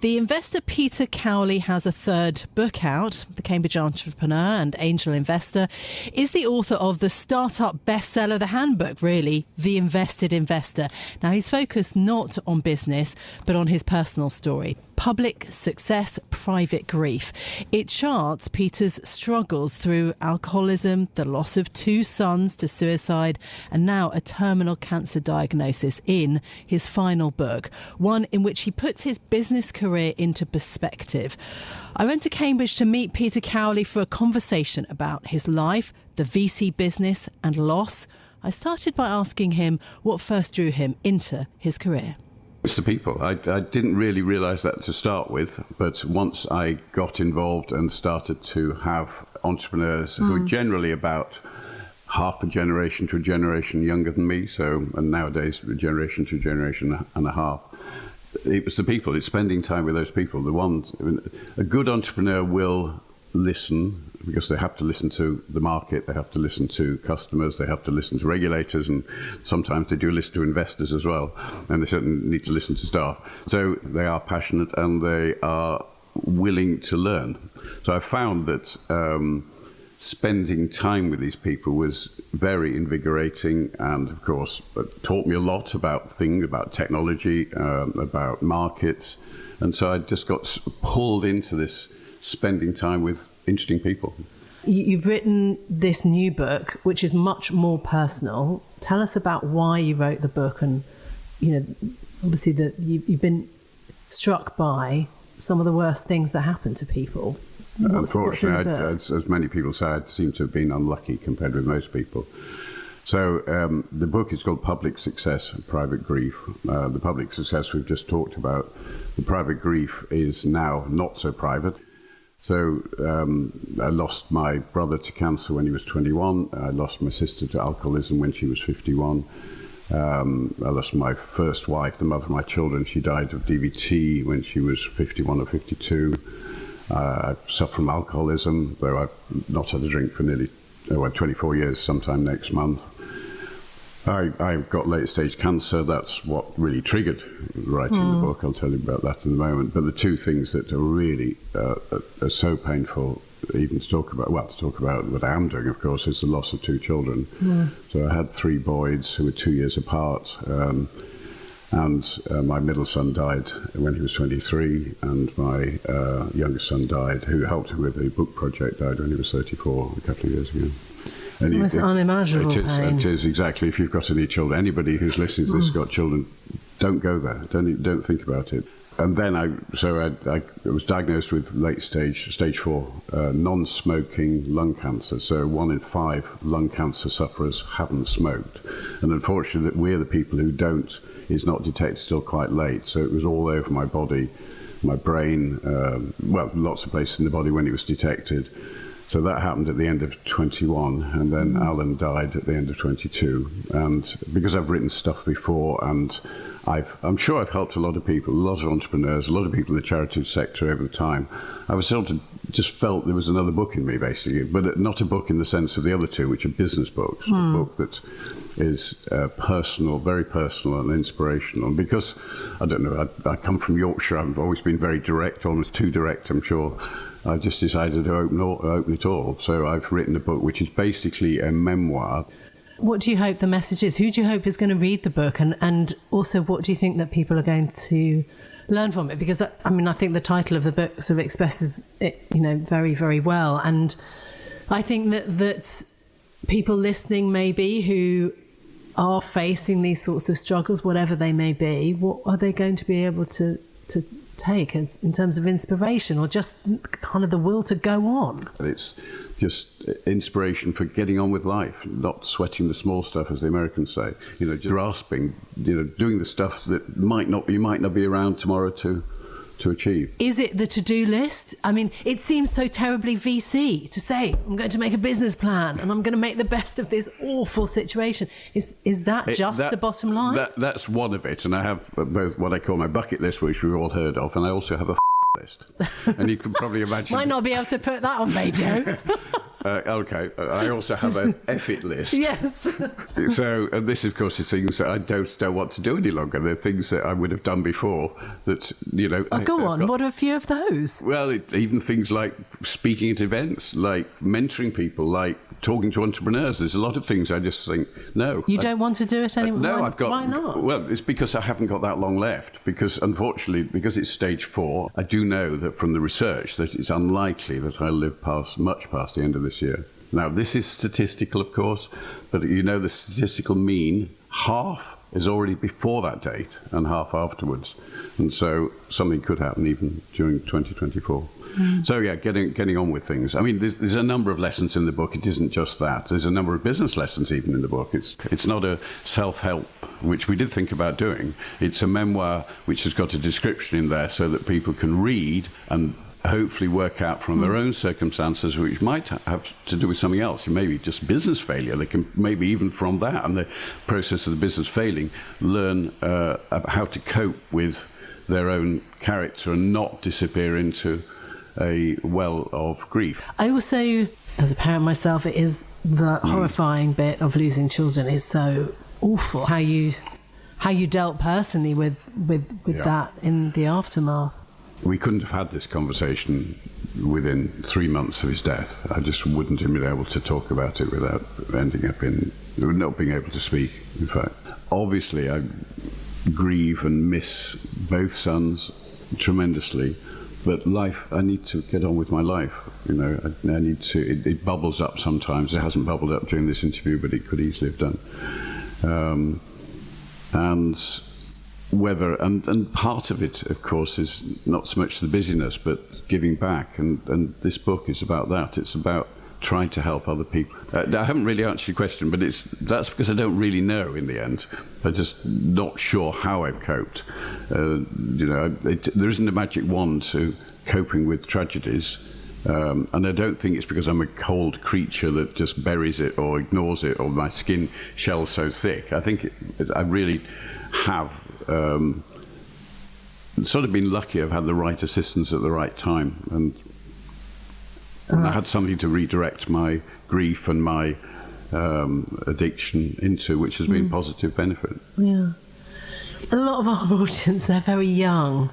The investor Peter Cowley has a third book out. The Cambridge entrepreneur and angel investor is the author of the startup bestseller, the handbook, really, The Invested Investor. Now, he's focused not on business, but on his personal story. Public success, private grief. It charts Peter's struggles through alcoholism, the loss of 2 sons to suicide, and now a terminal cancer diagnosis in his final book, one in which he puts his business career into perspective. I went to Cambridge to meet Peter Cowley for a conversation about his life, the VC business and loss. I started by asking him what first drew him into his career. It's the people. I didn't really realise that to start with, but once I got involved and started to have entrepreneurs who are generally about half a generation to a generation younger than me, and nowadays a generation to a generation and a half, it was the people. It's spending time with those people. A good entrepreneur will listen, because they have to listen to the market, they have to listen to customers, they have to listen to regulators, and sometimes they do listen to investors as well, and they certainly need to listen to staff. So they are passionate and they are willing to learn. So I found that spending time with these people was very invigorating, and of course taught me a lot about things, about technology, about markets, and so I just got pulled into this spending time with interesting people. You've written this new book, which is much more personal. Tell us about why you wrote the book, and obviously that you've been struck by some of the worst things that happen to people. Unfortunately, as many people say, I seem to have been unlucky compared with most people. So the book is called Public Success, Private Grief. The public success we've just talked about. The private grief is now not so private. So I lost my brother to cancer when he was 21. I lost my sister to alcoholism when she was 51. I lost my first wife, the mother of my children. She died of DVT when she was 51 or 52. I suffer from alcoholism, though I've not had a drink for nearly 24 years, sometime next month. I've got late-stage cancer. That's what really triggered writing the book. I'll tell you about that in a moment. But the two things that are really are so painful, even to talk about what I am doing, of course, is the loss of 2 children. So I had 3 boys who were 2 years apart, and my middle son died when he was 23, and my youngest son died, who helped me with the book project, died when he was 34 a couple of years ago. And it's unimaginable pain. It is, exactly. If you've got any children, anybody who's listening to this has got children, don't go there. Don't think about it. And then I was diagnosed with stage 4, non-smoking lung cancer. So 1 in 5 lung cancer sufferers haven't smoked. And unfortunately, we're the people who don't. It's not detected till quite late. So it was all over my body, my brain, lots of places in the body when it was detected. So that happened at the end of 21, and then Alan died at the end of 22. And because I've written stuff before, and I'm sure I've helped a lot of people, a lot of entrepreneurs, a lot of people in the charity sector over the time, I was just felt there was another book in me, basically, but not a book in the sense of the other 2, which are business books, a book that is personal, very personal and inspirational. And because, I don't know, I come from Yorkshire, I've always been very direct, almost too direct, I'm sure. I just decided to open it all. So I've written a book which is basically a memoir. What do you hope the message is? Who do you hope is going to read the book? And also, what do you think that people are going to learn from it? Because, I think the title of the book sort of expresses it, very, very well. And I think that people listening maybe who are facing these sorts of struggles, whatever they may be, what are they going to be able to take in terms of inspiration, or just kind of the will to go on? It's just inspiration for getting on with life, not sweating the small stuff, as the Americans say. Just grasping, doing the stuff that you might not be around tomorrow to achieve. Is it the to-do list? It seems so terribly VC to say, I'm going to make a business plan and I'm going to make the best of this awful situation. Is that the bottom line? That's one of it. And I have both what I call my bucket list, which we've all heard of, and I also have a list. And you can probably imagine... Might not be able to put that on radio. Okay. I also have an F-it list. Yes. So, and this, of course, is things that I don't want to do any longer. They're things that I would have done before that, you know... Go on. What are a few of those? Well, even things like speaking at events, like mentoring people, like talking to entrepreneurs. There's a lot of things I just think, no. You don't want to do it anymore? No, Why not? Well, it's because I haven't got that long left. Because, unfortunately, because it's stage 4, I do know that from the research that it's unlikely that I'll live much past the end of this year. Now, this is statistical, of course, but you know the statistical mean, half is already before that date and half afterwards. And so something could happen even during 2024. So, yeah, getting on with things. I mean, there's a number of lessons in the book. It isn't just that. There's a number of business lessons even in the book. It's not a self-help, which we did think about doing. It's a memoir which has got a description in there so that people can read and hopefully work out from their own circumstances, which might have to do with something else. Maybe just business failure. They can maybe even from that and the process of the business failing, learn how to cope with their own character and not disappear into a well of grief. I also, as a parent myself, it is the horrifying bit of losing children is so awful. How you dealt personally with that in the aftermath. We couldn't have had this conversation within 3 months of his death. I just wouldn't have been able to talk about it without ending up in not being able to speak, in fact. Obviously, I grieve and miss both sons tremendously, but life, I need to get on with my life. You know, I need to, it bubbles up sometimes. It hasn't bubbled up during this interview, but it could easily have done. And part of it, of course, is not so much the busyness, but giving back. And this book is about that. It's about trying to help other people. I haven't really answered your question, but that's because I don't really know in the end. I'm just not sure how I've coped. There isn't a magic wand to coping with tragedies. And I don't think it's because I'm a cold creature that just buries it or ignores it or my skin shell's so thick. I think I really have sort of been lucky. I've had the right assistance at the right time, and I had something to redirect my grief and my addiction into, which has been positive benefit. Yeah. A lot of our audience, they're very young,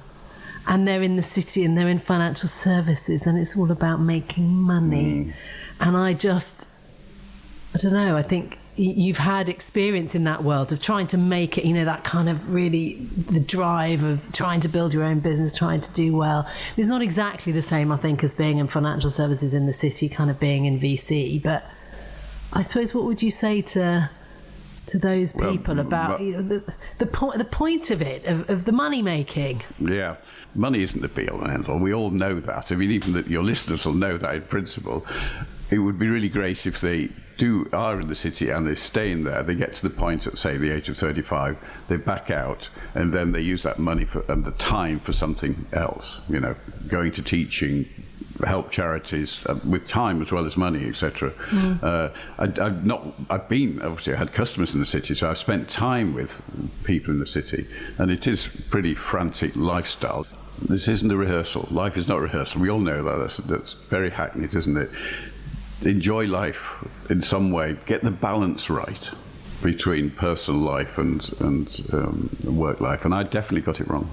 and they're in the city and they're in financial services, and it's all about making money. And I don't know, I think you've had experience in that world of trying to make it, you know, that kind of really the drive of trying to build your own business, trying to do well. It's not exactly the same, I think, as being in financial services in the city, kind of being in VC. But I suppose, what would you say to those people about the point of it, of the money making? Yeah. Money isn't the be-all and end-all. We all know that. I mean, even that your listeners will know that in principle. It would be really great if they are in the city and they stay in there. They get to the point at, say, the age of 35, they back out, and then they use that money and the time for something else. You know, going to teaching, help charities with time as well as money, etc. I've been, obviously I had customers in the city, so I've spent time with people in the city, and it is pretty frantic lifestyle. This isn't a rehearsal. Life is not rehearsal. We all know that. That's very hackneyed, isn't it? Enjoy life in some way. Get the balance right between personal life and work life. And I definitely got it wrong.